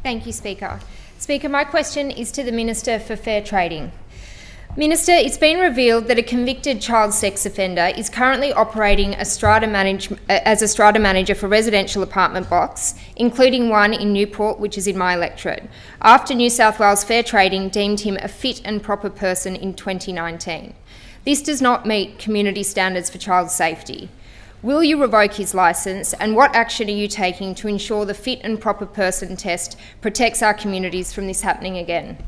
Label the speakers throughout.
Speaker 1: Thank you, Speaker. Speaker, my question is to the Minister for Fair Trading. Minister, it's been revealed that a convicted child sex offender is currently operating as a strata manager for residential apartment blocks, including one in Newport, which is in my electorate, after New South Wales Fair Trading deemed him a fit and proper person in 2019. This does not meet community standards for child safety. Will you revoke his licence, and what action are you taking to ensure the fit and proper person test protects our communities from this happening again?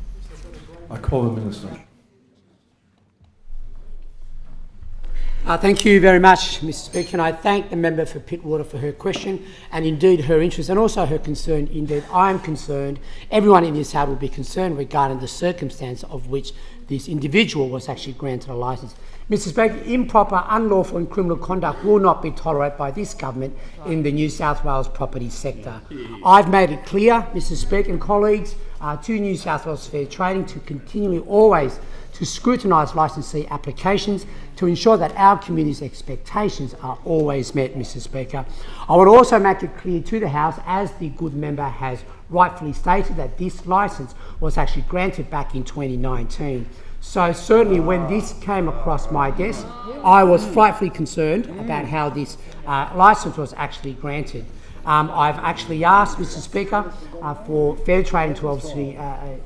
Speaker 2: I call the Minister.
Speaker 3: Thank you very much, Mr Speaker, and I thank the member for Pittwater for her question and indeed her interest and also her concern. Indeed, I am concerned, everyone in this House will be concerned regarding the circumstance of which this individual was actually granted a licence. Mr Speaker, improper, unlawful and criminal conduct will not be tolerated by this government in the New South Wales property sector. I've made it clear, Mr Speaker and colleagues, to New South Wales Fair Trading to continually always to scrutinise licensee applications to ensure that our community's expectations are always met, Mr Speaker. I would also make it clear to the House, as the good member has rightfully stated, that this licence was actually granted back in 2019. So certainly when this came across my desk, I was frightfully concerned about how this licence was actually granted. I've actually asked, Mr Speaker, for Fair Trading to obviously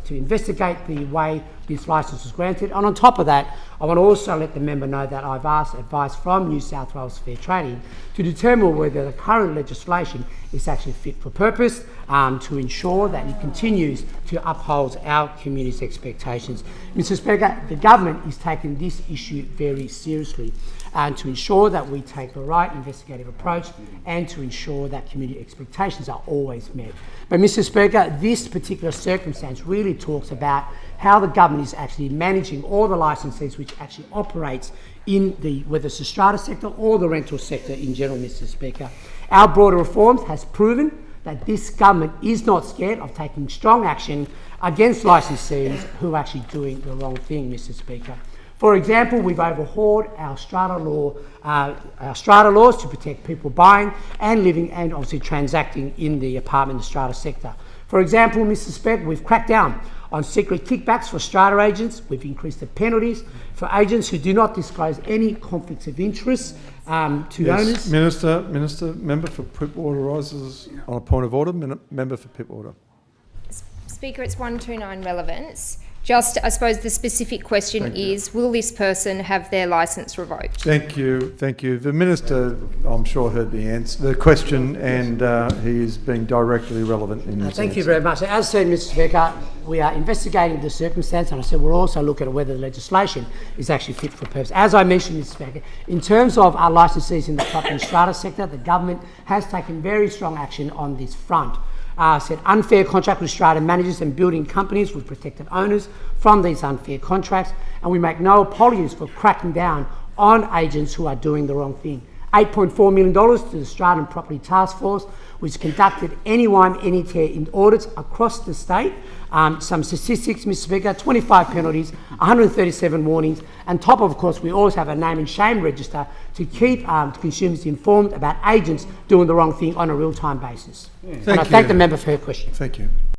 Speaker 3: to investigate the way this licence was granted. And on top of that, I want to also let the member know that I've asked advice from New South Wales Fair Trading to determine whether the current legislation is actually fit for purpose to ensure that it continues to uphold our community's expectations. Mr Speaker, the government is taking this issue very seriously and to ensure that we take the right investigative approach and to ensure that community expectations are always met. But Mr Speaker, this particular circumstance really talks about how the government is actually managing all the licensees which actually operates in the, whether it's the strata sector or the rental sector in general, Mr Speaker. Our broader reforms has proven that this government is not scared of taking strong action against licensees who are actually doing the wrong thing, Mr Speaker. For example, we've overhauled our strata laws to protect people buying and living and obviously transacting in the apartment and strata sector. For example, Mr Speaker, we've cracked down on secret kickbacks for strata agents. We've increased the penalties for agents who do not disclose any conflicts of interest to owners.
Speaker 2: Minister, member for Pittwater rises on a point of order. Member for Pittwater.
Speaker 1: Speaker, it's 129 relevance. Just, I suppose the specific question is, will this person have their licence revoked?
Speaker 2: Thank you. The Minister, I'm sure, heard the question, and he is being directly relevant in this
Speaker 3: Thank you very much. As said, Mr Speaker, we are investigating the circumstance, and I said we're also looking at whether the legislation is actually fit for purpose. As I mentioned, Mr Speaker, in terms of our licensees in the property and strata sector, the government has taken very strong action on this front. Said unfair contract with strata managers and building companies with protected owners from these unfair contracts, and we make no apologies for cracking down on agents who are doing the wrong thing. $8.4 million to the Strata and Property Task Force, which conducted any one, any tear in audits across the state. Some statistics, Mr Speaker, 25 penalties, 137 warnings, and top of course, we always have a name and shame register to keep consumers informed about agents doing the wrong thing on a real-time basis. And I thank the member for her question.
Speaker 2: Thank you.